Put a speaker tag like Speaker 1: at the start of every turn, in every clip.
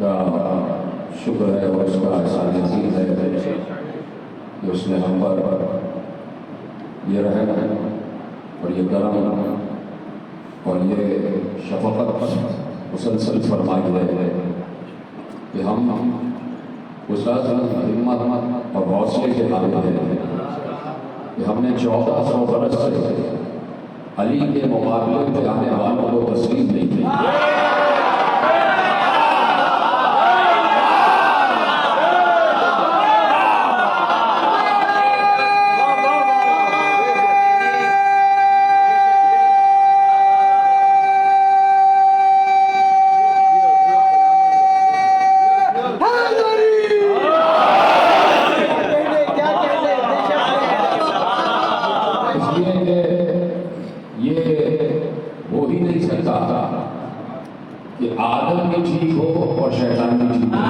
Speaker 1: का शुक्र है और उसका एहसान अजीज है कि उसने हम पर ये रहम और ये करम और ये शफकत मुसलसल फरमाई है कि हम उस हिम्मत और हौसले के हामिल हैं कि हमने 1400 बरस से अली के मुकाबले में आने वालों को तस्लीम नहीं की। ये हो ही नहीं सकता कि आदम भी ठीक हो और शैतान भी ठीक हो।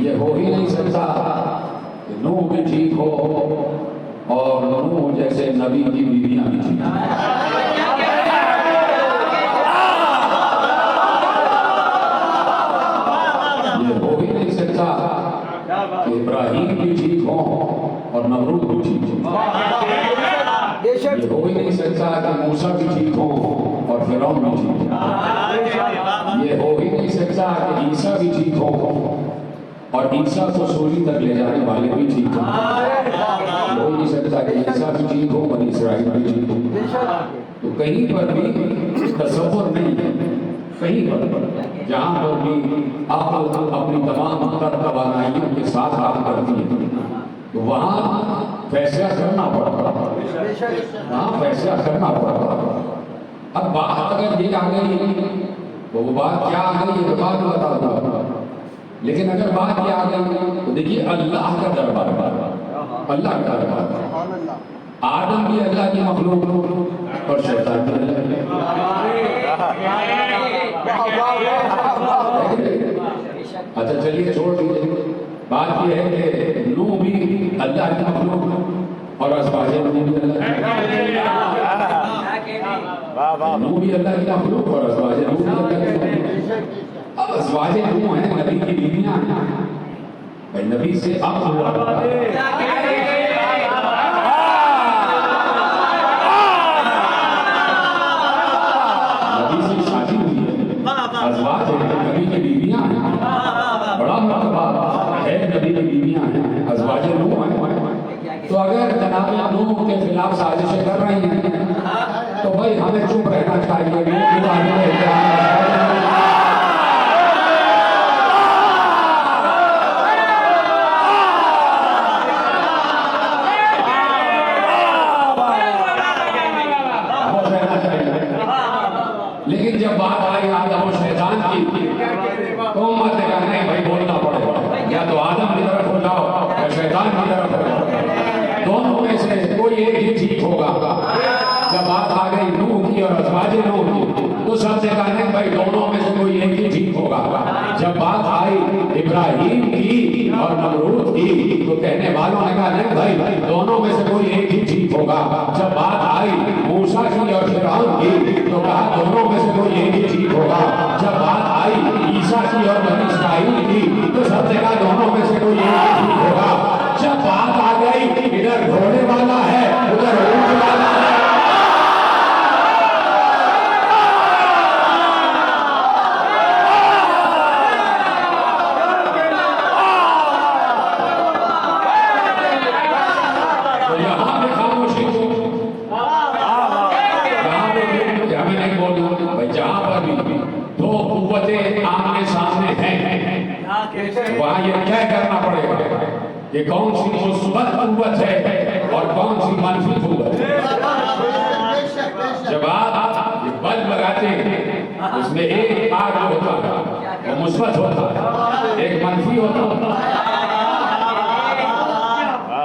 Speaker 1: ये हो ही नहीं सकता कि नूह भी ठीक हो और नूह जैसे नबी की बीवियां भी ठीक हो। इब्राहिम भी ठीक हो और नमरूद भी ठीक हो। ये हो ही नहीं सकता कि मूसा भी ठीक हो और फिरौन भी ठीक हो। ये हो ही नहीं सकता कि ईसा भी ठीक हो और ईसा को सूली तक ले जाने वाले भी ठीक हो। हो नहीं सकता कि ईसा भी ठीक हो और इस्राइल भी ठीक हो। तो कहीं पर भी तसव्वुर नहीं है, कहीं पर जहाँ पर भी आप अपनी तमाम तवानाइयों के साथ काम करती है तो वहाँ फैसला करना पड़ता है, वहाँ फैसला करना पड़ता है। अब बात अगर ये आ गई तो वो बात क्या आ गई ये बात बता दूंगा, लेकिन अगर बात ये आ गई तो देखिए अल्लाह का दरबार, अल्लाह का दरबार, आदम भी अल्लाह की मखलूक और शैतान भी अल्लाह की। अच्छा चलिए छोड़ दीजिए, बात ये है कि नूह भी अल्लाह की मखलूक और अज़वाजे नूह भी अल्लाह नूह भी अल्लाह की मखलूक और अज़वाजे नूह भी अल्लाह की। अब अज़वाजे नूह हैं नबी की बीवियां हैं, भाई नबी से अब अज़वाज नबी की बीवियां हैं, बड़ा मर्तबा है, नबी की बीवियां हैं, अज़वाज नूह हैं। तो अगर जनाब नूह के खिलाफ साजिशें कर रही हैं तो भाई हमें चुप रहना चाहिए। लेकिन जब बात आई आदम और शैतान की तो उम्मत ने कहा नहीं भाई बोलना पड़ेगा, या तो आदम की तरफ हो जाओ या शैतान की तरफ हो जाओ, दोनों में से कोई एक ही ठीक होगा। जब बात आ गई नूह की और अज़वाज नूह की तो सबसे कहा नहीं भाई दोनों में से कोई एक ही ठीक होगा। जब बात आई इब्राहिम की और नमरूद की तो कहने वालों ने कहा नहीं भाई दोनों में से कोई एक ही ठीक होगा। जब बात आई मूसा की और फिरौन की तो कहा दोनों में से कोई एक ही ठीक होगा। जब बात आई ईसा की और बनी इस्राइल की तो सबसे कहा दोनों में से कोई एक ही ठीक होगा। जब बात आ गई इधर घोड़े वाला है उधर ऊंट वाला है, वहां ये तय करना पड़ेगा कि कौन सी मुस्बत कुव्वत है और कौन सी मनफी कुव्वत है। जब आप बल्ब लगाते हैं उसमें एक आग होता है वो मुस्बत होता है, एक मनफी होता है,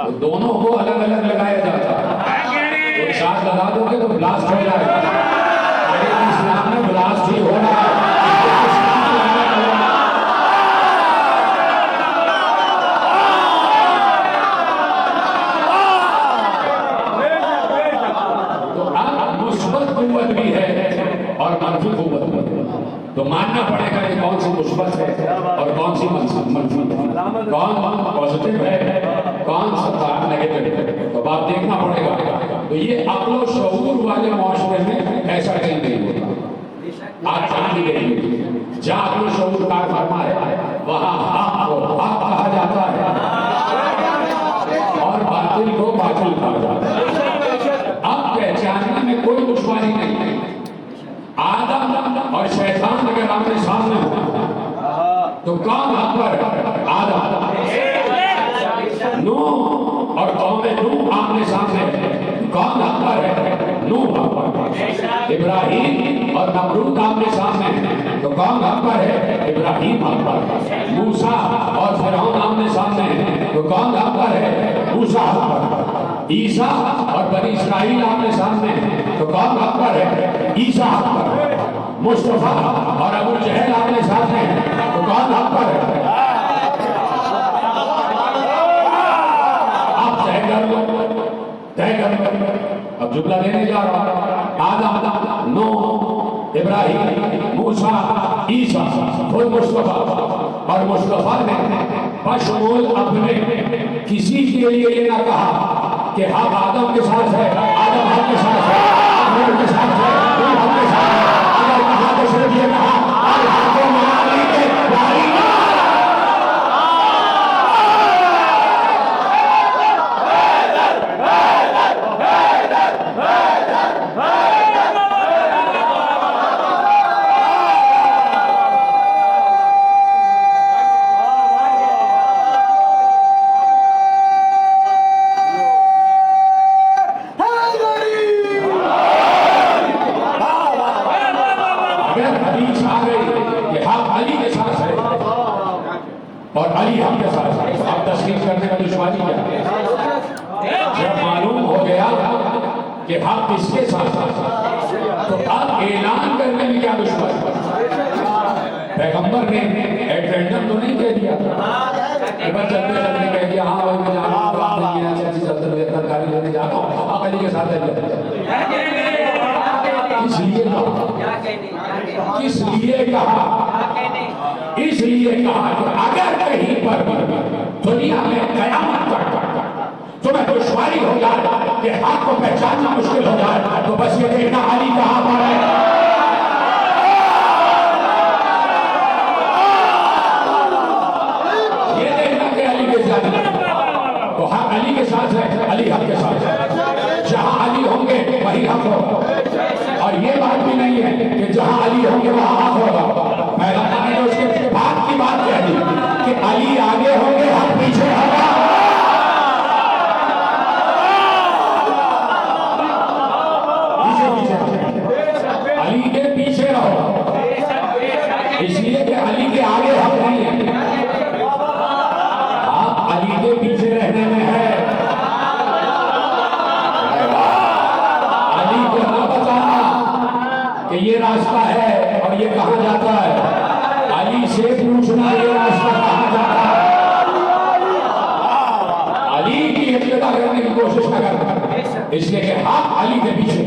Speaker 1: तो दोनों को अलग अलग लगाया जाता है। तो साथ लगा दोगे तो ब्लास्ट हो जाएगा, इस्लाम में ब्लास्ट ही हो रहा है। कुव्वत भी है और मनफी कुव्वत भी है, तो मानना पड़ेगा कि कौन सी मुस्बत है और कौन सी मनफी है, कौन पॉजिटिव है कौन सा नेगेटिव है, तो आप देखना पड़ेगा। तो ये अक्ल शऊर वाले माशरे में ऐसा कहीं नहीं होता। आज शांति देखिए जहाँ अक्ल शऊर का फरमा है वहाँ हक को हक कहा जाता है और बातिल को बातिल कहा जाता है। अब पहचानने में कोई दुश्वारी नहीं है। आदम और शैतान अगर आमने सामने हो तो कौन हक पर? आदम। नूह और कौम नूह आमने सामने कौन हक पर है? नूह हक पर। इब्राहिम और नमरूद आमने सामने तो कौन हक पर है? इब्राहिम हक पर। मूसा और फिरौन आमने सामने तो कौन हक पर है? मूसा हक पर। ईसा और बनी इस्राइल आमने सामने तो कौन हक पर है? ईसा हक पर। मुस्तफा और अबू जहल आमने सामने तो कौन हक पर है? आप तय कर लो, तय कर लो। अब जुमला देने जा रहा हूं। आदम, नूह, इब्राहिम, मूसा, ईसा, खुद मुस्तफा और मुस्तफा ने बशमूल अपने किसी के लिए ये ना कहा कि हक आदम के साथ है, आदम हक के साथ है, नूह के साथ है, नूह हक के साथ है। अगर कहा तो सिर्फ ये कहा और अली हम के साथ साथ आप तस्लीम करने का दुश्वारी क्या? जब मालूम हो गया कि हम किसके साथ तो अब ऐलान करने में क्या दुश्वारी? पैगंबर ने एड्रेंडम तो नहीं कह दिया, बस चलते चलते कह दिया हाँ भाई मैं जा रहा हूँ, चलते चलते तरकारी लेने जा रहा हूँ, आप अली के साथ इसलिए कहा, इसलिए कहा कि अगर कहीं पर दुनिया में कयामत तक तुम्हें दुश्वारी हो जाए कि हक को पहचानना मुश्किल हो जाए तो बस ये देखना अली कहां पर है। ये देखना कि अली के साथ है तो हक अली के साथ है, अली हक के साथ है। जहां अली होंगे वही हक होगा। और ये बात भी नहीं है कि जहां अली होंगे वहां हक होगा। पैगंबर ने उसके बाद की बात कह दी कि अली आगे होंगे हक पीछे होगा। अली के पीछे रहो, इसलिए कि अली के आगे हक नहीं है, हाँ अली के पीछे रहने में है। अली को ना बताना कि ये रास्ता है और ये कहां जाता है, अली से पूछना ये रास्ता कहां जाता है। अली की इत्तेदा करने की कोशिश न करना, इसलिए कि हक अली के पीछे,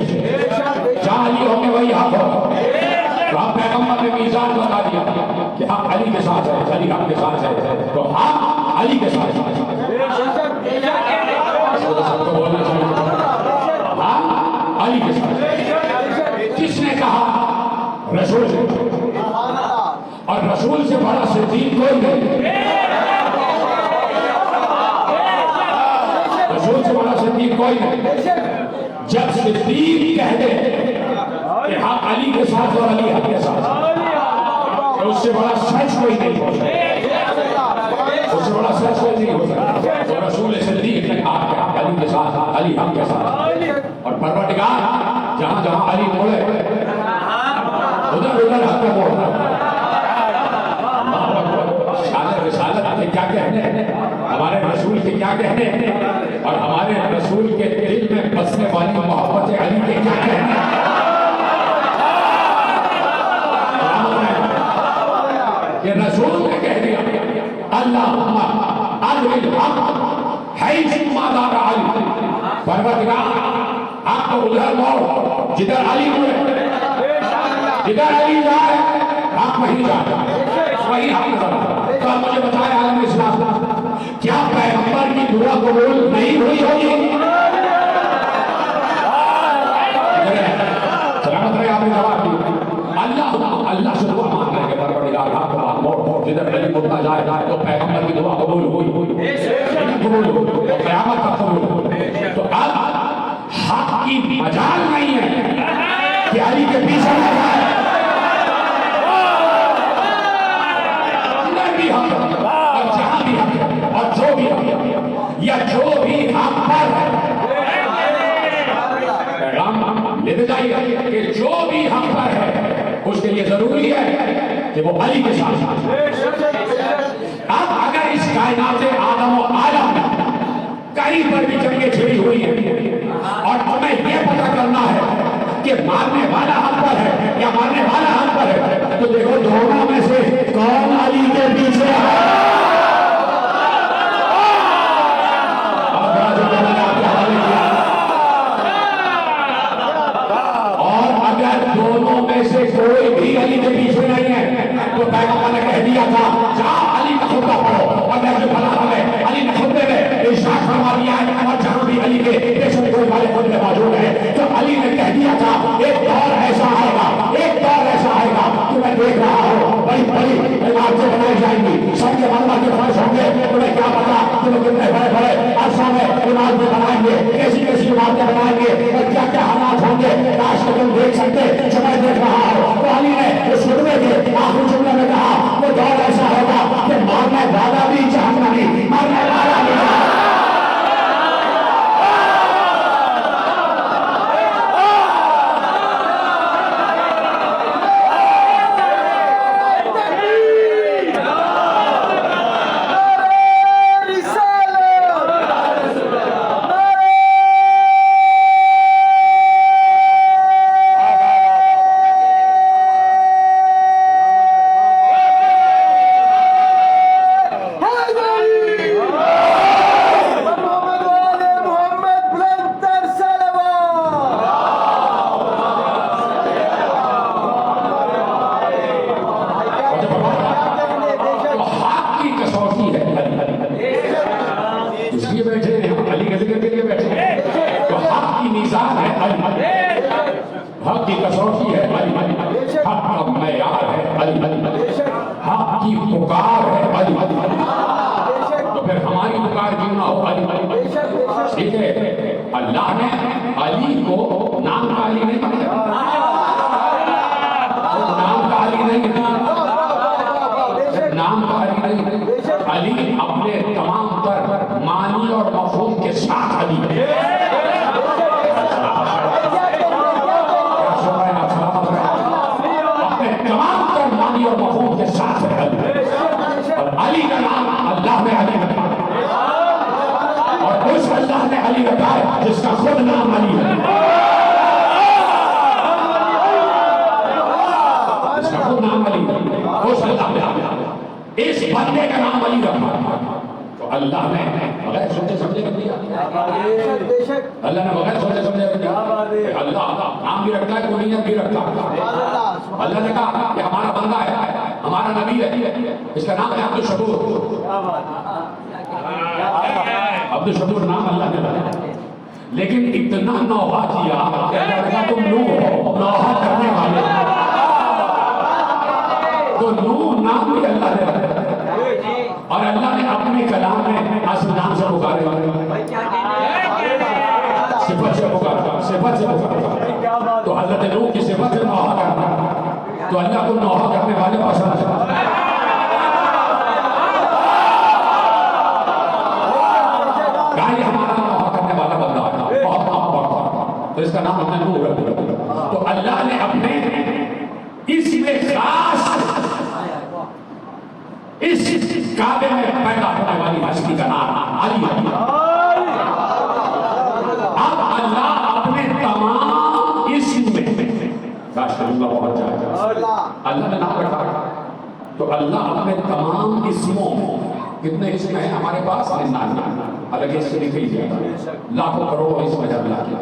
Speaker 1: जहां अली होंगे वही हक होगा। तो हम पैगंबर ने मीज़ान बता दिया कि हक अली के साथ है, अली हक के साथ है, तो हक अली के साथ है। सबको बोलना चाहिए हक अली के साथ। किसने कहा? रसूल। और रसूल से बड़ा सिद्दीक कोई नहीं, रसूल से बड़ा सिद्दीक कोई नहीं। जब सिद्दीक कह दे कि हाँ अली के साथ और अली हक के साथ, तो उससे बड़ा सच कोई नहीं हो सकता, उससे बड़ा सच कोई नहीं हो सकता। तो रसूल सिद्दीक ने कहा कि हाँ अली के साथ, अली हक के साथ। और परवरदिगार जहां जहां अली बोले उधर उधर हक पे बोलता। रिसालत के क्या कहने, हमारे रसूल के क्या कहने, और हमारे रसूल के दिल में बसने वाली मोहब्बत अली के क्या कहने। ये रसूल ने कह दिया अल्लाहुम्मा अदरिल हक हैसु मा दारा अली, परवरदिगार हक को उधर मोड़ जिधर अली मुड़े, जिधर अली जाए हक वहीं जाए, वही हक। तो मुझे बताया आलम इस्लाम क्या पैगंबर की दुआ कबूल नहीं हुई होगी? सलामत रहे, आपने जवाब दिया अल्लाह अल्लाह से दुआ मांग रहे हैं परवरदिगार हक मोड़ जिधर अली मुड़ता जाए तो पैगंबर की दुआ कबूल हुई, कबूल हुई तो क़यामत तक कबूल हुई। तो अब हक की मजाल नहीं है कि अली के पीछे लग जाए, और जहां भी हक और जो भी हक या जो भी हक पर पैगाम लेते जाइए कि जो भी हक पर है उसके लिए जरूरी है कि वो अली के साथ। अब अगर इस कायनात आदम और आलम कहीं पर भी जंगें छिड़ी हुई है और तुम्हें यह पता करना है कि मारने वाला हक पर है या मारने वाला हक पर है, तो देखो दोनों में से कौन अली के पीछे है। और अगर दोनों में से कोई भी अली के पीछे नहीं है तो पैगंबर ने कह दिया था जहां अली का खुतबा पढ़ो, और नहज बलागा में अली ने खुतबे में इरशाद फरमा दिया है, और जहां भी अली के पेशे कोई वाले खुतबे मौजूद है तो अली ने कह दिया था एक दौर ऐसा आएगा, एक दौर ऐसा आएगा कि मैं देख रहा हूं बड़ी बड़ी इमारतें बनाई जाएंगी, सबके मरना के फर्ज होंगे, तुम्हें क्या पता तुम्हें कितने बड़े बड़े अरसा में इमारतें बनाएंगे, कैसी कैसी इमारतें बनाएंगे और क्या क्या हालात होंगे काश तुम देख सकते जो मैं देख रहा हूं। तो अली ने उस खुतबे के आखिरी जुमले में कहा वो दौर ऐसा होगा कि मारने वाला भी जहन्नमी, मारने वाला भी कसौटी है अली, हक का मैयार है अली, हक की पुकार है अली। तो फिर हमारी पुकार क्यों ना हो अली? ठीक है, अल्लाह ने अली को नाम का अली नहीं बनाया, नाम का अली नहीं, नाम का अली नहीं, अली अपने तमाम पर मानी और मफहूम के साथ अली है। अपने तमाम पर मानी और मफहूम के साथ है अली। और अली का नाम अल्लाह ने अली रखा, और उस अल्लाह ने अली रखा है जिसका खुद नाम अली है। इसका खुद नाम अली, उस अल्लाह ने इस बंदे का नाम अली रखा। तो अल्लाह ने बगैर सोचे समझे कर दिया, अल्लाह ने बगैर सोचे समझे कर दिया। अल्लाह नाम भी रखता है, कुनियत भी रखता है। अल्लाह ने कहा कि हमारा बंदा है, हमारा नबी है, इसका नाम है अब्दुल शकूर। अब्दुल शकूर नाम अल्लाह ने रखा, लेकिन इतना नौहा किया कि अल्लाह ने कहा तुम नूह हो, नौहा करने वाले। तो नूह नाम भी अल्लाह ने रखा, और अल्लाह ने अपने कलाम में असल नाम से पुकारे, सिफत से पुकारा, सिफत से पुकारा। तो हजरत नूह की सिफत से नौहा करना, तो अल्लाह को नौहा करने वाले पसंद है। ये हमारा नौहा करने वाला बंदा है, बहुत नौहा पड़ता, तो इसका नाम हमने नूह रख दिया। तो अल्लाह ने अपने इसमें खास इस काबे में पैदा होने वाली हस्ती का नाम अली है। अब अल्लाह अपने तमाम इसम में बहुत जाएगा, अल्लाह ने नाम रखा। तो अल्लाह अपने तमाम इसमों, कितने इसम हैं हमारे पास? अलग इससे लिखी जाए, लाखों करोड़ों इसम है अल्लाह के।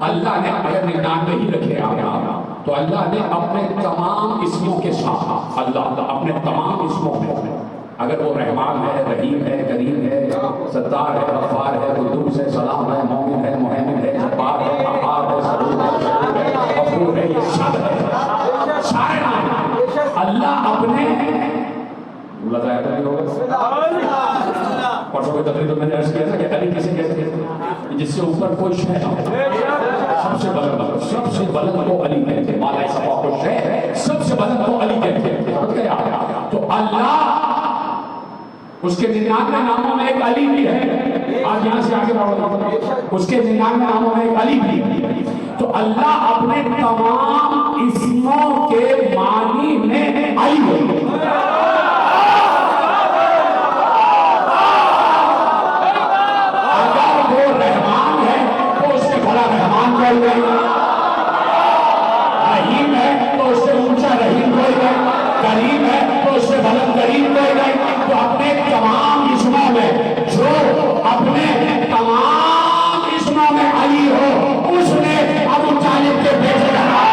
Speaker 1: अल्लाह ने अगर 99 ही रखे आप, तो अल्लाह ने अपने तमाम इसमों के साथ, अल्लाह अपने तमाम इसमों में, अगर वो रहमान है, रहीम है, करीम है, सत्तार है, गफ्फार है, कुद्दूस है, सलाम है, मोमिन है, मुहैमिन है, जब्बार है, कहार है, सबूर है, गफूर है, ये सब है, सारे नाम अल्लाह अपने लगाया तो नहीं होगा। परसों की तकरीर में मैंने अर्ज किया था कि अली किसे कहते हैं? जिससे ऊपर कोई शय ना हो, सबसे बुलंद को अली कहते हैं। माला सफा को शय, सबसे बुलंद को अली कहते हैं। तो अल्लाह उसके 99 नामों में एक अली भी है। आज यहाँ से आगे बढ़ो, उसके 99 नामों में एक अली भी है। तो अल्लाह अपने तमाम इसमों के मानी में अली है। अगर वो रहमान है तो उससे बड़ा रहमान कोई नहीं, रहीम है तो उससे ऊंचा रहीम कोई नहीं, करीम है तो उससे बुलंद करीम कोई नहीं। तो अपने तमाम इसमों में, जो अपने तमाम इसमों में अली हो, उसने अबू तालिब के बेटे का नाम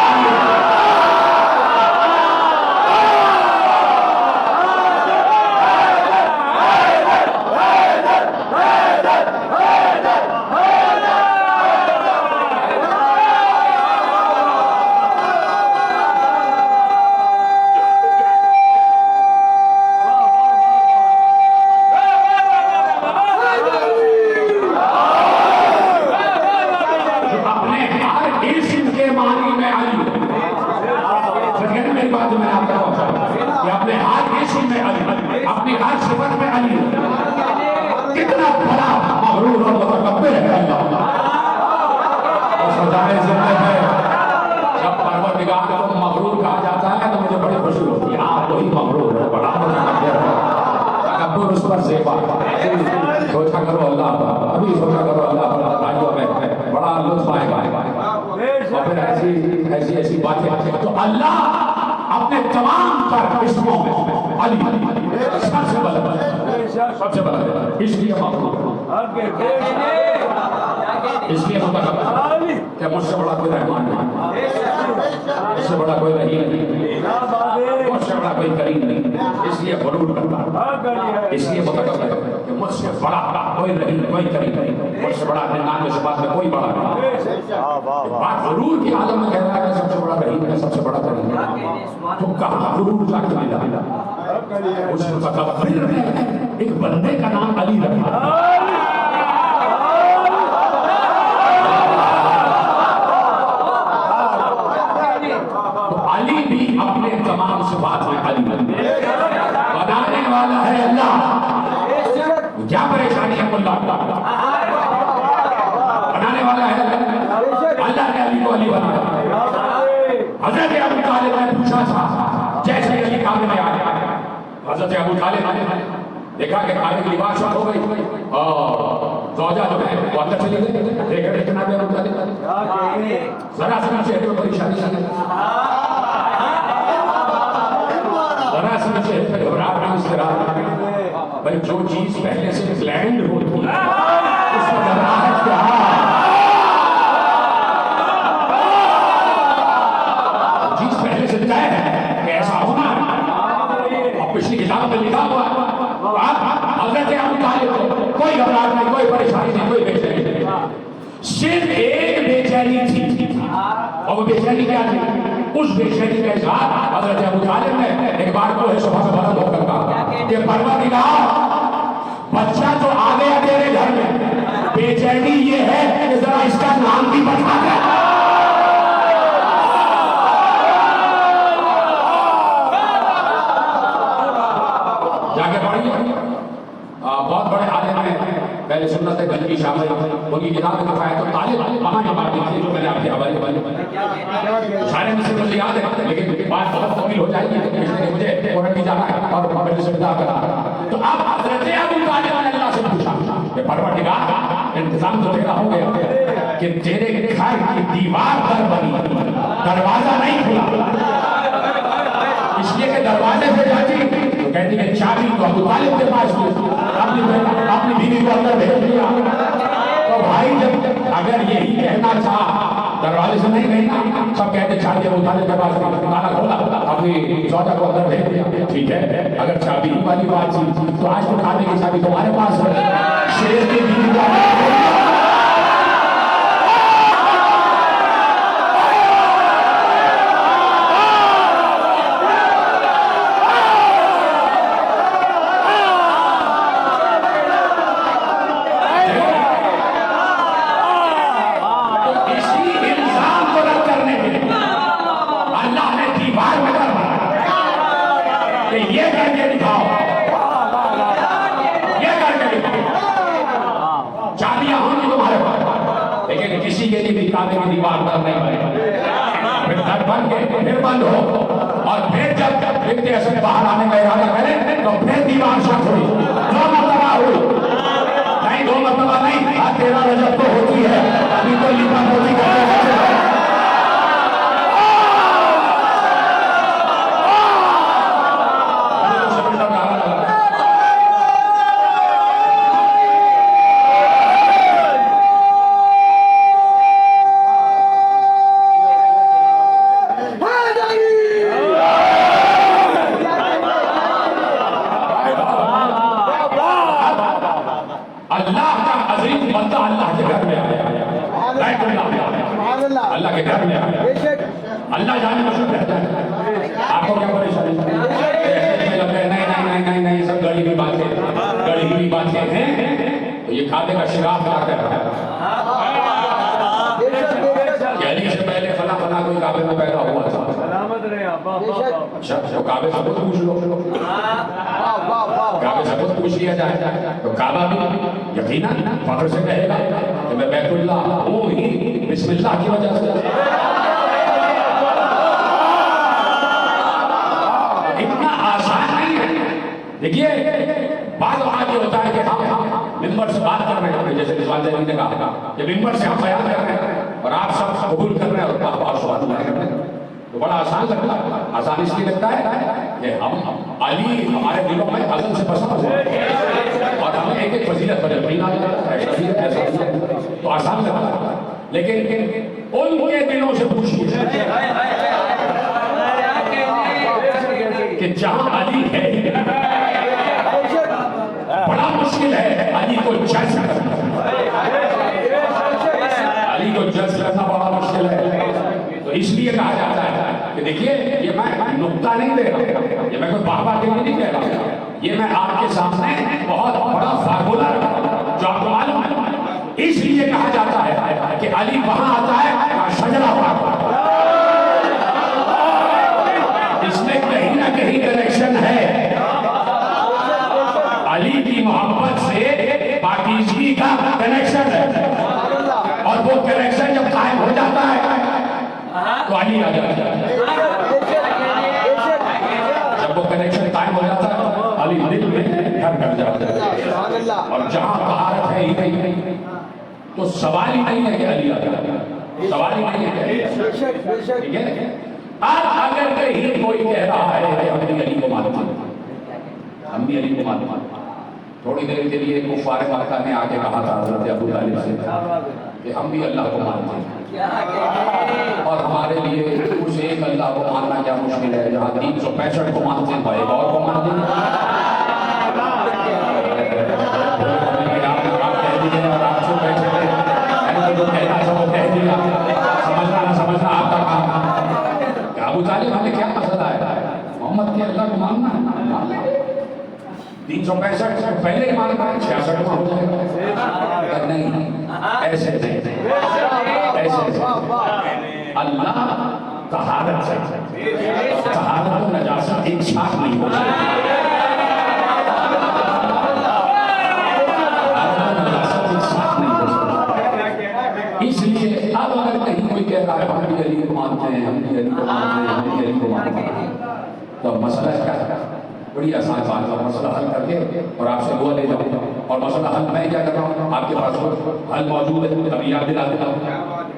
Speaker 1: सोचा करो अल्लाह, अभी सोचा करो अल्लाह, बड़ा लुत्फ आएगा। और फिर ऐसी बातें। तो अल्लाह अपने तमाम पर इसमों में अली सबसे बुलंद, सबसे बुलंद, इसलिए इसलिए क्या मुझसे बड़ा कोई रहमान नहीं, मुझसे बड़ा कोई रहीम नहीं, मुझसे करता कोई करीब नहीं, इसलिए गुरूर करता, इसलिए मुतकब्बिर है कि मुझसे बड़ा कोई नहीं, कोई करीब नहीं, मुझसे बड़ा 99 सिफात में कोई बड़ा नहीं। बात गुरूर की आलम में कह रहा है सबसे बड़ा रहीम है, सबसे बड़ा करीम है, तो कहाँ गुरूर जाके मिला? उस मुतकब्बिर में एक बंदे का नाम अली रखा। अली भी अपने तमाम सिफात में अली बनाने वाला है अल्लाह। क्या परेशानी है मुल्ला? बनाने वाला है अल्लाह ने अली को अली बनाया। हजरत अबू तालिब ने पूछा था जैसे अली काबे में आया, हजरत अबू तालिब ने देखा कि काबे की लिबास हो गई और ज़ौजा जो है वो अंदर चली गई। देखा इतना भी अबू तालिब जरा सा चेहरे में परेशानी आ गई, भाई जो चीज पहले से प्लान्ड होती है उसको घबराहट क्या? चीज पहले से तय है कि ऐसा होना है और पिछली किताब में लिखा हुआ हजरत अबू तालिब कोई घबराहट नहीं, कोई परेशानी नहीं, कोई बेचैनी नहीं, सिर्फ एक बेचैनी थी। और वो बेचैनी क्या थी? उस बेचैनी के साथ हजरत अबू तालिब ने एक बार को है सुबह से बुलंद होकर कहा कि परवरदिगार, बच्चा तो आ गया तेरे घर में, बेचैनी ये है कि जरा इसका नाम भी बता दे। जाके पढ़िए, बहुत बड़े आलिम हैं पहले सुन्नत गंजी शामिल, उनकी किताब में लिखा है तो तालिब कहाँ बात लिखी जो मैंने आपके हवाले वाले सारे मुझे मुझे याद है, लेकिन बात बहुत तवील हो जाएगी इसलिए मुझे कोरंटी जाना है और मेरे से विदा करना। तो अब हजरत अबू तालिब ने अल्लाह से पूछा कि परवरदिगार, इंतजाम तो तेरा हो गया कि तेरे घर की दीवार पर बनी, दरवाजा नहीं खुला, इसलिए कि दरवाजे से जाती तो कहती है चाबी तो अबू तालिब के पास थी, अपनी बीवी को अंदर भेज दिया। तो भाई जब अगर यही कहना चाहा दरवाजे से नहीं गई ना, सब कहते चाबी अबू तालिब के पास, ताला खोला, अपनी ज़ौजा को अंदर भेज दिया। ठीक है, अगर चाबी वाली बात थी तो आज तो खाने की चाबी तुम्हारे पास है, शेर की बीवी को काबे की दीवार पर नहीं बने, फिर घर बन के फिर बंद हो और फिर जब इतने असर बाहर आने का इरादा करें तो फिर दीवार शक हुई, 2 मरतबा हुई, नहीं 2 मरतबा नहीं, 13 रजब तो होती है, अभी तो लिपा मोदी करते हैं। अल्लाह के घर में अल्लाह जाने आपको क्या परेशानी? नहीं सब गड़ी हुई बातें हैं, तो ये खाते का शिराब कराकर गली से पहले फला कोई काबे में पैदा हुआ था, तो काबे से खुद पूछ लो, काबे से खुद पूछ लिया जाए तो काबा भी यकीनन फख्र से कहेगा कि मैं बैतुल्लाह हूँ ही बिस्मिल्लाह की वजह से। इतना आसान नहीं है। देखिए बात आगे होता है कि हम मिंबर से बात कर रहे हैं, जैसे रिजवान ज़ैदी ने कहा कि मिंबर से हम बयान कर रहे हैं और आप सब कबूल कर रहे हैं और आप स्वाद कर रहे हैं, तो बड़ा आसान लगता है। आसान इसलिए लगता है कि हम अली हमारे दिलों में अज़ल से पसंद हुआ और हमें एक एक फजीलत पर यकीन आ जाता है, तो आसान लगता है। लेकिन उनके दिलों से पूछिए कि कि जहां अली है बड़ा मुश्किल है अली को जज करना। अली को जज करना बड़ा मुश्किल है। तो इसलिए कहा जाता है कि देखिए ये मैं नुक्ता नहीं दे रहा, ये मैं कोई बाबा के लिए नहीं कह रहा, ये मैं आपके सामने बहुत बड़ा फार्मूला जो आपको मालूम है। इसलिए कहा जाता है कि अली वहां आता है शजरा पाक, इसमें कहीं ना कहीं कनेक्शन है अली की मोहब्बत से पाकीज़गी का कनेक्शन है। और वो कनेक्शन जब कायम हो जाता है तो अली आ जाता है। जब वो कनेक्शन कायम हो जाता है तो अली दिल में घर कर जाता है। और जहां तारत है ही तो सवाल ही नहीं है कि अली आ जाता है, सवाल ही नहीं है। ठीक है, अब अगर कहीं कोई कह रहा है कि हम भी अली को मानते हैं, हम भी अली को मानते हैं, थोड़ी देर के लिए कुफार मक्का ने आके कहा था हज़रत अबू तालिब से कि हम भी अल्लाह को मानते हैं और हमारे लिए उस एक अल्लाह को मानना क्या मुश्किल है, जहाँ 365 को मानते हैं भाई और को मानते हैं। आप कह दीजिए और आप चुप बैठे थे, जो कहना था वो कह दिया, समझना ना समझना आपका काम। अबू तालिब हमें क्या मसला है, मोहम्मद के अल्लाह को मानना है, 365 से पहले ही मानना है, 66 में हो जाएगा। नहीं, ऐसे नहीं, ऐसे अल्लाह तहारत से, तहारत और नजासत एक साथ नहीं हो सकती, नजासत एक साथ नहीं हो सकती। इसलिए अब अगर कहीं कोई कह रहा है हम भी अली को मानते हैं, हम भी अली को मानते हैं, हम भी अली को मानते हैं, तो मसला क्या है? बड़ी आसान बात है, मसला हल करके और आपसे दुआ ले जाऊँ। और मसला हल मैं क्या कर रहा हूँ, आपके पास हल मौजूद है, अभी याद दिला देता हूँ।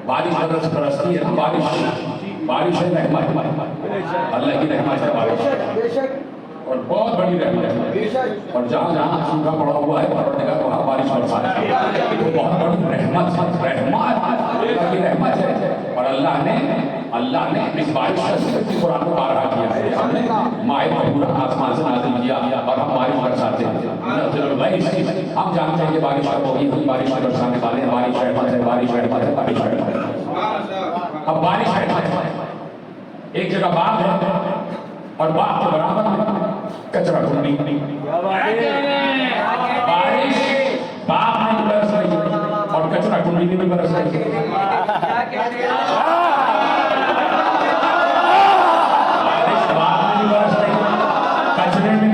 Speaker 1: बारिश बरसती है, बारिश है रहमत, अल्लाह की रहमत है बारिश, और बहुत बड़ी रहमत है। और जहाँ जहाँ सूखा पड़ा हुआ है परवरदिगार वहाँ बारिश बरसाता है, तो बहुत बड़ी रहमत अल्लाह की रहमत है। और अल्लाह ने इस बारिश का जिक्र कुरान में बारहा किया है, हमने माए पूरा आसमान से नाज़िल किया और हम बारिश बरसाते हैं। हम जानते हैं कि बारिश कब होगी, हम बारिश बरसाने वाले हैं, बारिश रहमत है, बारिश रहमत है, बारिश रहमत है। अब बारिश रहमत है, एक जगह बाग है और बाग के बराबर में कचरा ढूंढी, बारिश बाग में बरस रही है और कचरा ढूंढी में भी बरस रही है।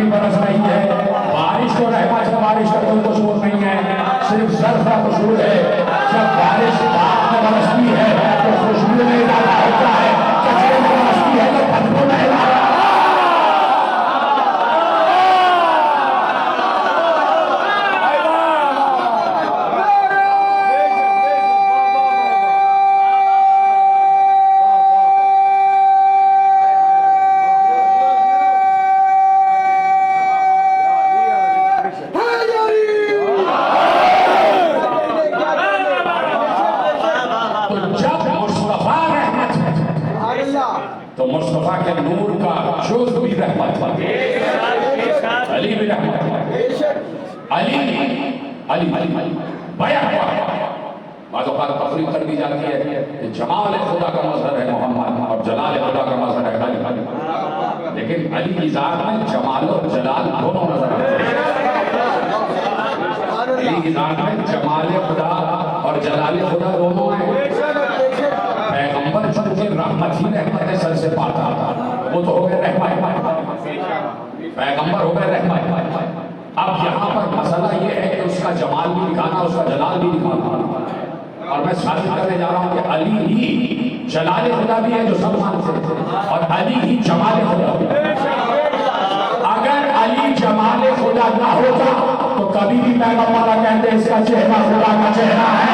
Speaker 1: बरस रही है, बारिश तो रहमत है, बारिश का कोई कसूर नहीं है, सिर्फ सर्फ का कसूर है। जब बारिश बाग में बरसती है तो खुशबू में इजाफा होता है, कचरे में बरसती है तो बदबू में इजाफा। तो मुस्तफा के नूर का जोश भी रहमत है, अली भी रहमत है। अली बया तफरीक कर दी जाती है कि जमाल खुदा का मजहर है मोहम्मद और जलाल खुदा का मजहर है अली, लेकिन अली की जात में जमाल और जलाल दोनों नजर आते हैं। अली की जात में जमाल खुदा और जलाल खुदा दोनों हैं। पैगंबर चूंकि रहमत ही रहमत है, सर से पाता वो तो हो गए रहमत, पैगंबर हो गए रहमत। अब यहाँ पर मसला ये है कि उसका जमाल भी दिखाना, उसका जलाल भी दिखाना। और मैं साबित करने जा रहा हूँ कि अली ही जलाल खुदा भी है जो सब मानते हैं, और अली ही जमाल खुदा भी है। अगर अली जमाल खुदा ना होता तो कभी भी पैगंबर कहते इसका चेहरा खुदा का चेहरा है।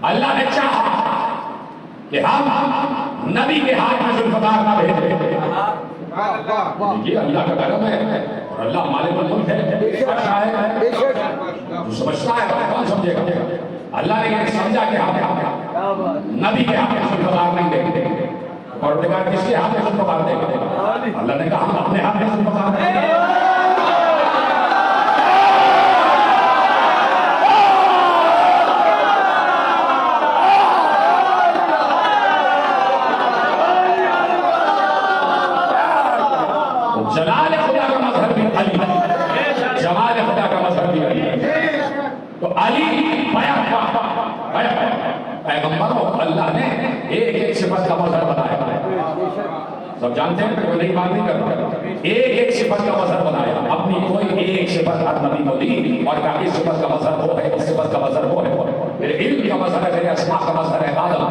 Speaker 1: अल्लाह ने चाहा कि हम नबी के हाथ में जुल्फ़कार ना भेजे, ये अल्लाह का करम है और अल्लाह मालिकुल मुल्क है, अच्छा है। जो समझता है कौन समझेगा? अल्लाह ने ये समझा कि हम नबी के हाथ में जुल्फ़कार नहीं देंगे, और बेकार किसके हाथ में जुल्फ़कार देंगे? अल्लाह ने कहा हम अपने हाथ में जुल्फ़कार देंगे। जलाल खुदा का मजहर भी अली, जमाल खुदा का मजहर भी अली। तो अली पैगंबरों अल्लाह ने एक एक सिफत का मजहर बनाया। सब जानते हैं, कोई नई बात नहीं कर रहा। एक एक सिफत का मजहर बनाया, अपनी कोई एक सिफत हर नबी को दी और कहा इस सिफत का मजहर वो है, इस सिफत का मजहर वो है। मेरे इल्म का मजहर है, मेरे अस्मा का मजहर है आदम,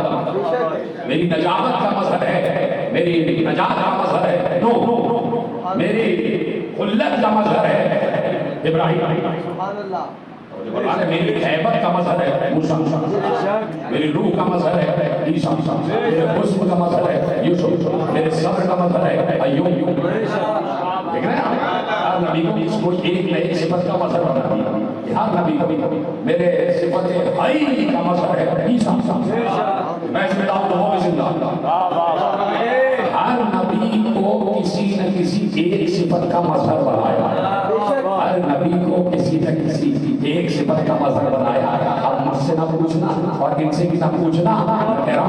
Speaker 1: मेरी नजावत का मजहर है, मेरी नजात का मजहर है नूह, मेरी खुल्लत का मजहर है इब्राहिम, मेरी हैबत का मजहर है मूसा, मेरी रूह का मजहर है ईसा, मेरे हुस्न का मजहर है यूसुफ, मेरे सब्र का मजहर है अय्यूब। देख रहे हैं हर नबी को इसको एक न एक सिफत का मजहर बना दिया। हर नबी को मेरे सिफत हई का मजहर है ईसा, मैं इसमें लाऊं तो वो भी जिंदा। हर नबी को किसी न किसी एक सिफत का मजहर बनाया, हर नबी को किसी न किसी एक सिफत का मजहर बनाया। अब मुझसे ना पूछना और इनसे भी ना पूछना,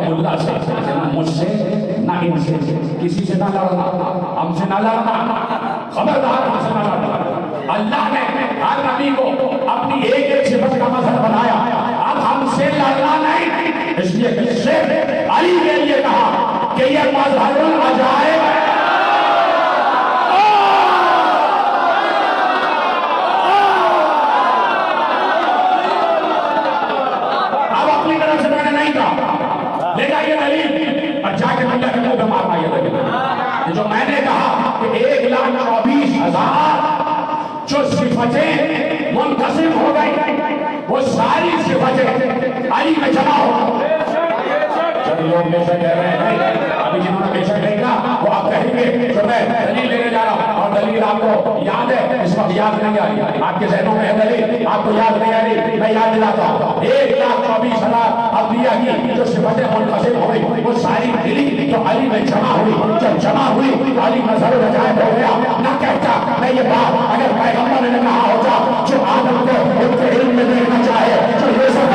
Speaker 1: मुल्ला से ना मुझसे ना इनसे, किसी से ना लड़ना, हमसे ना लड़ना, खबरदार हमसे ना लड़ना। अल्लाह ने हर नबी को अपनी एक एक सिफत का मजहर बनाया। अब हमसे लड़ना नहीं, इसलिए शेर अली के लिए कहा कि ये मजहरुल अजाइब है। लेगा ये दलील और जाके मुल्ला के मुंह पे मारना ये दलील। जो मैंने कहा कि 1,24,000 जो सिफतें मुनक़सिम हो गई, वो सारी सिफतें अली में जमा हो गई। लोग बेशक कह रहे हैं, अभी जिन्होंने बेशक नहीं कहा वो आप कहेंगे तो मैं दलील लेने जा रहा हूँ, और दलील आपको याद है, इस वक्त याद नहीं आ रही, आपके जहनों में है दलील, आपको याद नहीं आ रही, मैं याद दिलाता हूँ। 1,24,000 अम्बिया की जो सिफतें मुनक़सिम हो गई, वो सारी मिली तो अली में जमा हुई। जब जमा हुई तो अली मज़हरुल अजाइब हो गया। ना कहता मैं ये बात अगर पैगंबर ने कहा होता, जो आदम को उनके इल्म में देखना चाहे, जो यूसुफ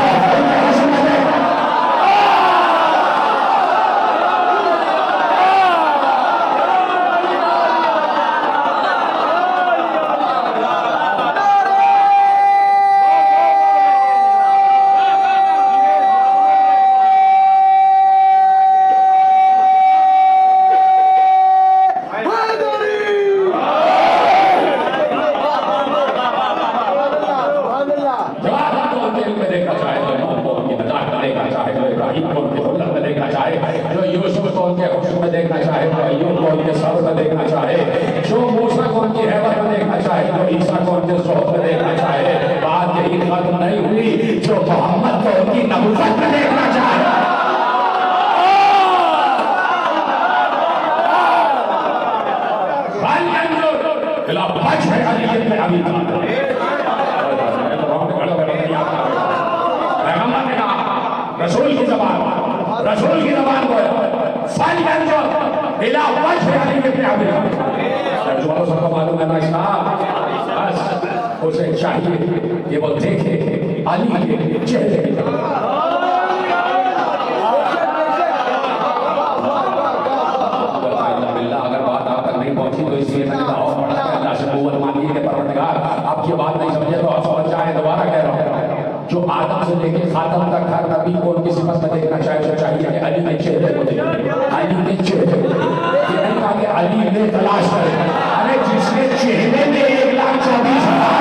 Speaker 1: को उनके हुस्न में देखना, उसे चाहिए कि वो देखे अली के चेहरे की तरफ। अगर बात आप तक नहीं पहुंची तो इसलिए मैंने कहा और पढ़ा है, अल्लाह से कुव्वत मांगी है परवरदिगार आपकी बात नहीं समझे तो आप समझ जाए। दोबारा कह रहा हूँ, जो आदम से लेके खातम तक हर नबी को उनकी सिफत में देखना चाहे तो चाहिए कि अली के चेहरे को देखे, अली के चेहरे को देखे। ये नहीं कहा कि अली में तलाश करे, अरे जिसके चेहरे में 1,24,000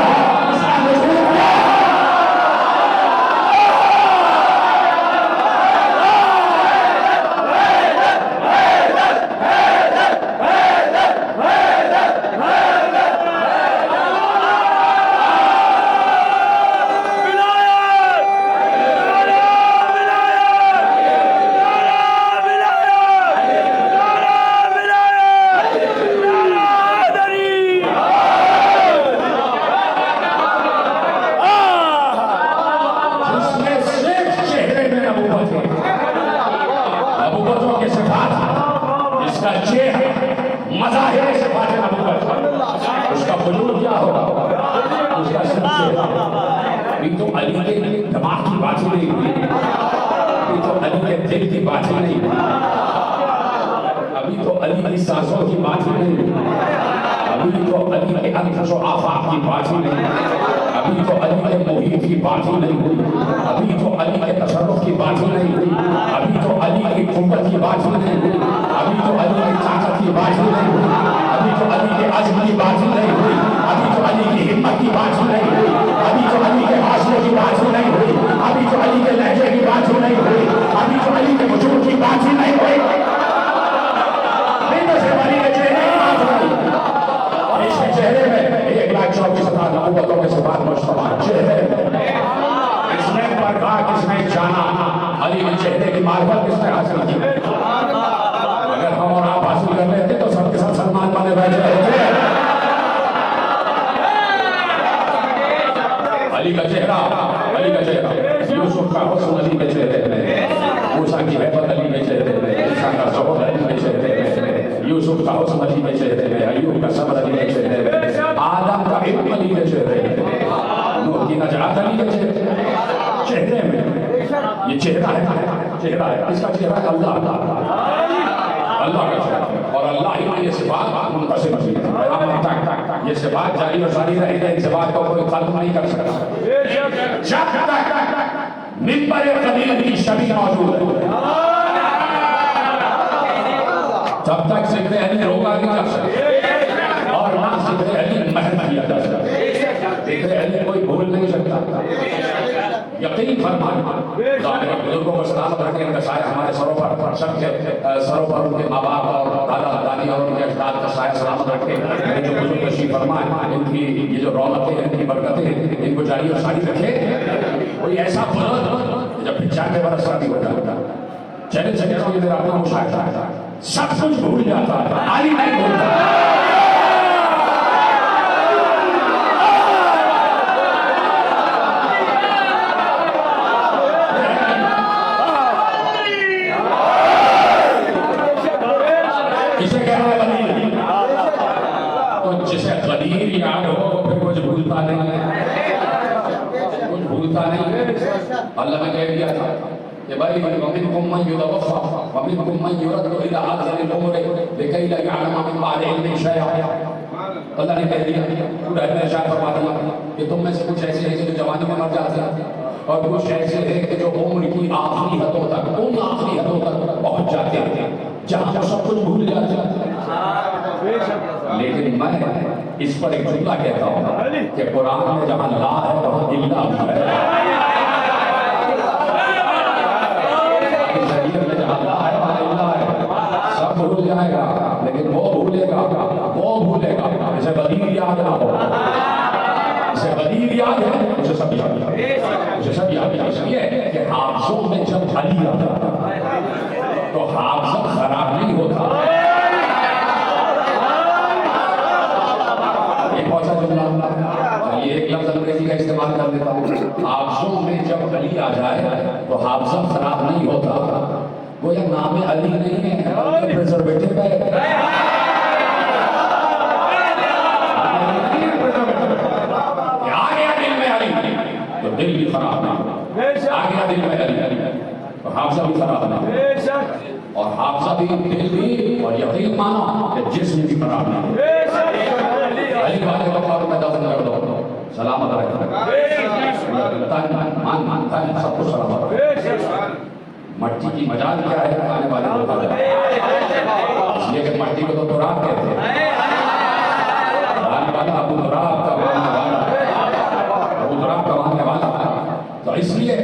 Speaker 1: अभी तो अली के दिमाग की बात ही नहीं हुई, अभी तो अली के दिल की बात ही नहीं हुई, अभी तो अली की सांसों की बात ही नहीं हुई, अभी तो अली के अंश और आफाक की बात ही नहीं हुई, अभी तो अली के मुहीत की बात ही नहीं हुई, अभी तो अली के तसर्रुफ की बात ही नहीं हुई, अभी तो अली की कुव्वत की बात ही नहीं हुई, अभी तो अली की ताकत की बात ही नहीं हुई, अभी तो अली के अज़्म की बात ही नहीं हुई, अभी तो अली की हिम्मत की बात ही नहीं हुई, अभी तो अली के हौसले की बात ही नहीं हुई, अभी तो अली के लहजे की बात ही नहीं हुई, अभी तो अली के वजूद की बात ही नहीं हुई, चेहरे में 1,24,000 नबूवतों के सिफात मुश्तबा चेहरे में किसने परखा, किसने जाना, अली के चेहरे की मार्फत किसने हासिल की। अगर हम और आप हासिल कर लेते तो सबके साथ सलमान बने बैठे होते। अली का चेहरा, अली का चेहरा, यूसुफ का हुस्न अली के चेहरे में, मूसा की हैबत अली के चेहरे में, ईसा का ज़ुहूर अली के चेहरे में, यूसुफ का हुस्न अली के चेहरे में, अय्यूब का सब्र अली के चेहरे में, आदम का इल्म अली के चेहरे में, नूह की नजात अली के चेहरे में। ये चेहरा है, चेहरा है, इसका चेहरा अल्लाह का, अल्लाह का चेहरा, और अल्लाह ही में ये सिफात मुनक़सिम है। ये सिफात जारी और सारी रहेगी, इन सिफात को कोई खत्म नहीं कर सकता। जब तक मिंबर क़दीम की शबीह मौजूद है, तब तक ज़िक्र अली रोका नहीं जा सकता, और ना ज़िक्र अली महल किया जा सकता। ज़िक्र अली कोई भूल नहीं सकता। यकीन फरमाएं, बुजुर्गों को सलामत रखें, इनका साया हमारे सरों पर, सबके सरों पर उनके माँ बाप और दादा दादी और उनके अजदाद का साया सलामत रखें। ये जो बुजुर्ग तशरीफ फरमाएं, इनकी ये जो रौनकें हैं, इनकी बरकतें हैं, इनको जारी और सारी रखें। कोई ऐसा बुजुर्ग जब 95 बरस का भी होता है, चले चले तो ये मेरा अपना मुशाहिदा है, सब कुछ भूल जाता है, अली नहीं भूलता। इसे कहना है गदीर, तो जिसे गदीर याद हो फिर कुछ भूलता नहीं है, कुछ भूलता नहीं है। अल्लाह ने कह दिया था कि भाई वमिनकुम मन युतवफ़्फ़ा वमिनकुम मन युरद्दु इला अर्ज़िल उम्र लिकई ला यअलम मिन बअदि इल्मिन शैअ। अल्लाह ने कह दिया, पूरा इरशाद फरमा दिया कि तुम में से कुछ ऐसे हैं जो जवानी में मर जाते हैं, और कुछ ऐसे हैं कि जो उम्र की आखिरी हदों तक, उन आखिरी हदों तक पहुंच जाते हैं जहां वो सब कुछ भूल जाते हैं। लेकिन मैं इस पर एक जुमला कहता हूँ कि कुरान में जहां ला है वहां इल्ला भी है, में जहां ला है वहां इल्ला है। सब भूल जाएगा लेकिन वो भूलेगा, वो भूलेगा। इसे गदीर याद ना हो, इसे गदीर याद है, उसे सब याद है, उसे सब याद है। इसलिए कि हाफिज़ों में जब अली आता तो हाफिज़ खराब नहीं होता। एक और सा जुमला, चलिए एक लफ्ज़ अंग्रेजी का इस्तेमाल कर देता हूँ। हाफिज़ों में जब अली आ जाए तो हाफिज़ खराब नहीं होता। वो ये नाम अली नहीं है, बल्कि प्रिजर्वेटिव है। आ गया दिल में अली तो दिल भी खराब ना, आ गया दिल में अली तो हाफिज़ा भी खराब ना, और हाफिज़ा भी, दिल भी, और यकीन मानो कि जिस्म भी खराब ना। अली वाले कब्र में दफन कर दो, सलामत रखना, तन मन धन सब कुछ सलामत रखना। मट्टी की मजाल क्या है खाने वाले को पता है, इसलिए कि मट्टी को तो तुराब कहते हैं। खाने वाला अबू तुराब का मानने वाला, अबू तुराब का मानने वाला। तो इसलिए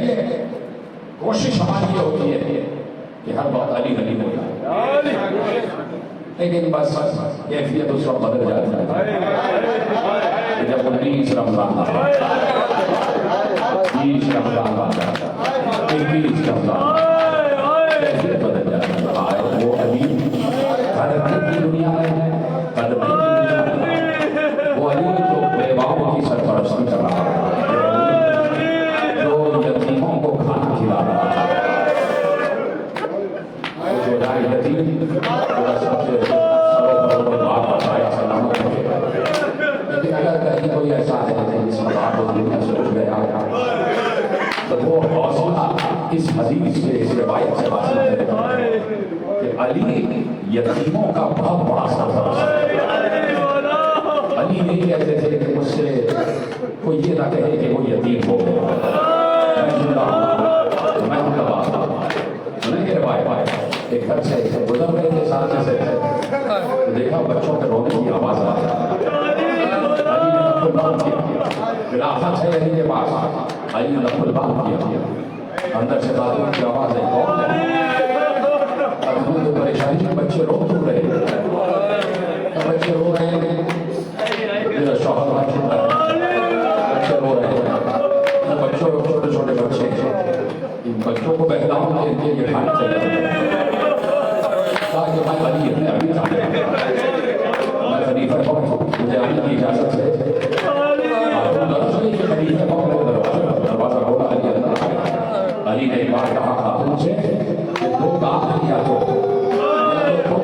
Speaker 1: कोशिश हमारी ये होती है कि हर वक्त अली अली हो जाए, लेकिन बस कैफियत उस वक्त बदल जाती है जब 19 रमज़ान आता है, 20 रमज़ान आता है, 21 रमज़ान, कैफियत बदल जाती है। वो अली कदम की दुनिया में, कदम की दुनिया में वो अली जो बेवाओं की सरपरस्ती कर रहा है, जो यतीमों को खाना खिला रहा है, लेकिन अगर कहीं कोई ऐसा है जिसमें आप दुनिया से उठ गया इस हदीस से, इस रिवायत से हासिल है कि अली यतीमों का बहुत बड़ा सरपरस्त है। अली नहीं कहते थे कि मुझसे कोई ये ना कहे कि वो यतीम हो गया, मैं उनका बाप सुनेंगे रिवायत। एक घर से गुजर रहे थे सामने से, तो देखा बच्चों के रोने की आवाज आ रही। अली ने नफल बात किया, खिलाफत है अली के पास। अली ने नफल बात किया, अंदर से बादलों की आवाज आई, कौन है? अब परेशानी में बच्चे रो क्यों रहे हैं? बच्चे रो रहे हैं, मेरा शौहर वहां छुट्टा है, बच्चे रो रहे हैं। बच्चों छोटे छोटे बच्चे, इन बच्चों को बहलाओ के लिए खाना चाहिए। भाई अली इतने अभी मैं खलीफा कौन, मुझे आने की इजाजत है। दरवाजा खोला, अली अंदर आया। अली ने एक बार कहा खातून से कि दो काम किया तो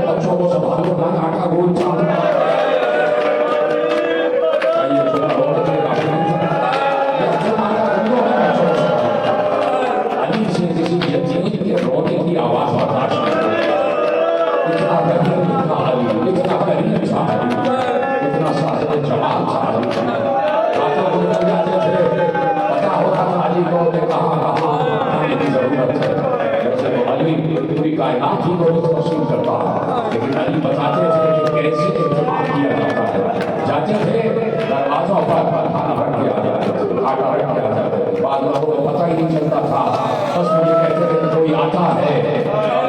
Speaker 1: बच्चों को संभालो, ना आटा गोल चावल रोने की आवाज बर्दाश्त नहीं, इतना गरीब, इतना अली, इतना करीब था अली, इतना साहिब जमाल था अली। राजा निकल जाते थे, पता होता था अली को कि कहाँ कहाँ आने की जरूरत है। जैसे तो अली पूरी कायनात ही को तस्लीम करता, लेकिन अली बताते थे कि कैसे इस्तेमाल किया जाता है। जाते थे दरवाजों पर खाना रख के आ जाते थे, आटा रख के आ जाते थे। बाद लोगों को पता ही नहीं चलता था, बस मुझे कहते थे कोई आता है,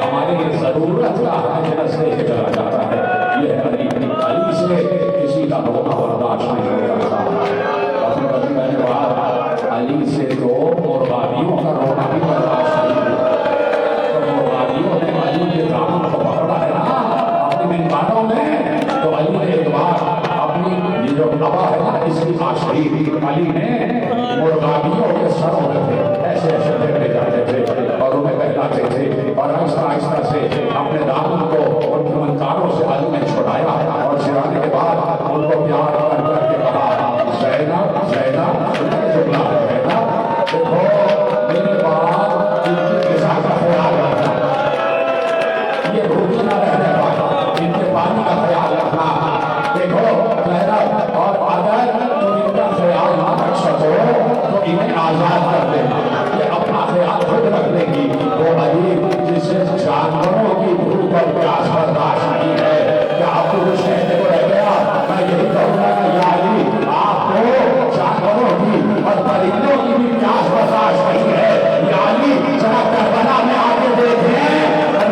Speaker 1: हमारे लिए जरूरत का हाजरस लेके चला जाता है। ये अली, अली से किसी का रोना बर्दाश्त नहीं होता था। कभी कभी मैंने कहा अली से तो मुर्बादियों का रोना भी बर्दाश्त नहीं होता। तो मुर्बादियों ने अली के दामन को पकड़ा है ना अपनी मिनबानों में, तो अली ने एक बार अपनी ये जो नवा है ना, इसकी आशरी अली ने मुर्बादियों के सरों में ऐसे ऐसे फेंकते जाते थे और उन्हें कहलाते थे, और आहिस्ता आहिस्ता से अपने दामन को उनके मनकारों से अली ने छुड़ाया, और छुड़ाने के बाद उनको प्यार कर करके कहा, ज़ैनब ज़ैनब जुमला है ना, देखो मेरी बात इनकी ग़िज़ा का ख्याल रखना, ये भूखी ना रहने पाए, इनके पानी का ख्याल रखना। देखो ज़ैनब और अगर तुम इनका ख्याल ना रख सको तो इन्हें आज़ाद कर देना, ये अपना ख्याल खुद रख लेगी। वो अली जिसे जानवरों की भूख और प्यास बर्दाश्त नहीं है, क्या आपको कुछ कहने को रह गया? मैं यही कहूँगा कि या अली, आपको जानवरों की और परिंदों की भी प्यास बर्दाश्त नहीं है। या अली, जरा करबला में आके देखें,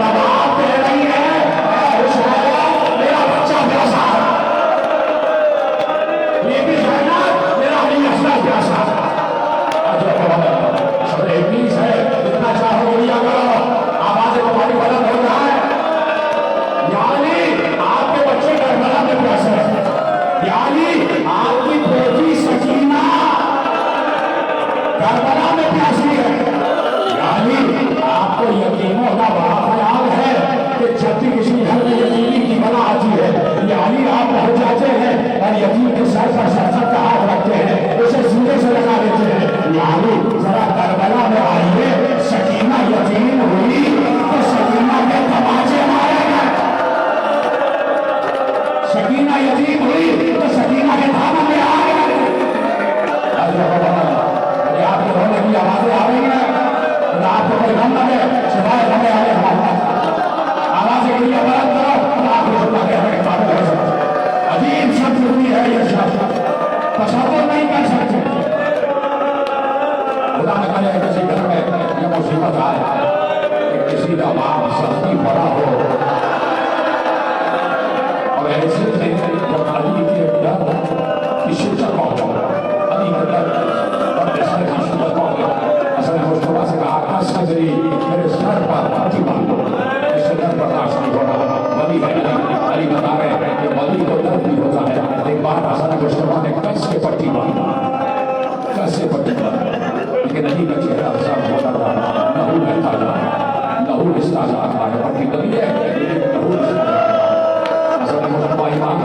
Speaker 1: नवाब कह रही है मेरा बच्चा प्यासा, ये भी है ना मेरा अली असला प्यासा। इब्लीस है, इतना चाहो लिया करो, आवाज़ें तुम्हारी बुलंद हो जाए। यानी आपके बच्चे करबला में प्यासे हैं, यानी आपकी बेटी सकीना करबला में प्यासी है। यानी आपको यकीनों का बड़ा ख्याल है कि जब भी किसी घर में यतीमी की बला आती है, यानी आप पहुंच जाते हैं और यतीम के सर पर सरसर का हाथ रखते हैं, उसे सीधे से लगा देते हैं। यानी जरा करबला में आइए, सकीना यतीम हुई तो सकीना के तमाचे मारे गए, सकीना यतीम हुई तो सकीना के थाना में आ गए। आपके रोने की आवाजें आ रही है, आपको कोई गम लगे सिवाय हमें आगे आवाजें के लिए बंद करो, आपको सुना के हमें काबिल हो सकते। अजीब शब्द हुई है ये शब्द, तसव्वुर नहीं कर सकते। खुदा न करे किसी घर में ये मुसीबत आए कि किसी का बाप सख्ती बड़ा हो, और ऐसे में जब अली के डर की शिद्दत पहुंचा, अली के डर और इसने की शिद्दत पहुंचा, असर मुस्तफा से कहा कस के जरिए मेरे सर पर पट्टी बांध दो, इससे डर बर्दाश्त नहीं हो रहा। वली है अली बता रहे हैं कि वली को डर भी होता है। एक बार असर मुस्तफा ने कस के पट्टी बांधा, कस से पट्टी बांधा, लेकिन अली का चेहरा साफ होता था, नहू रहता था, नहू रिश्ता था, पट्टी बनी है, नहू रिश्ता था। असर मुस्तफा ईमान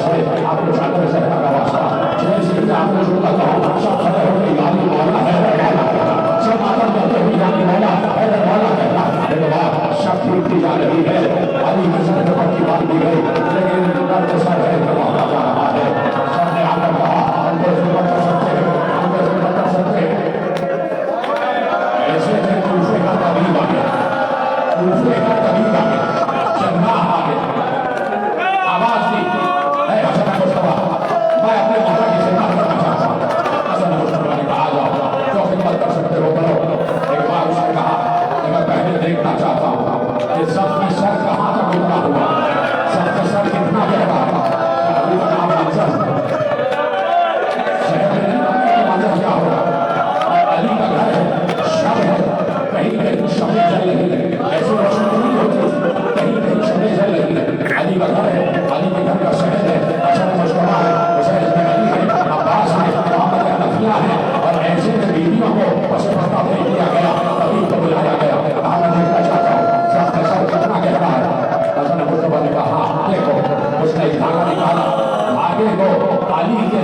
Speaker 2: से आपको चादर सहरा का वास्ता जैसे कि आपको जो लगा सब खड़े होकर यानी मौला है सब आदम करते हुए यानी मौला है कहना मेरे बाप शक्ति उठती जा रही है अली हसन की बात की गई लेकिन दर्द सर है वहां जा रहा है सबने आकर कहा हम तो इसको कर सकते हैं हम तो इसको कर सकते हैं ऐसे में कूफे का तबीब आ गया कूफे का तबीब आ गया चन्ना आ गया आवाज दी है हसन मुस्तफा मैं अपने माता की सेवा करना चाहता हूँ हसन मुस्तफा ने कहा जाओ जो खिदमत कर सकते हो करो एक बार उसने कहा कि मैं पहले देखना चाहता हूँ कि सबका सर कहाँ तक उठा हुआ सबका सर कितना गहरा अभी तक आप मंजर शहर में मंजर क्या होगा अली का घर है शब है कहीं कहीं शबे जल रही है ऐसी रोशनी नहीं होती कहीं कहीं शबे जल रही है अली का घर है अली के घर का शहर है अशर मुस्तफा है हुसैन इब्न अली है अब्बास है मोहम्मद हनफिया है और ऐसे में बीवियों को पसे पत्ता भेज दिया गया तभी तो बुलाया गया कहा मैं देखना चाहता हूँ सबका सर कितना गहरा है हसन मुस्तफा ने कहा देखो उसने एक धागा निकाला आगे को अली के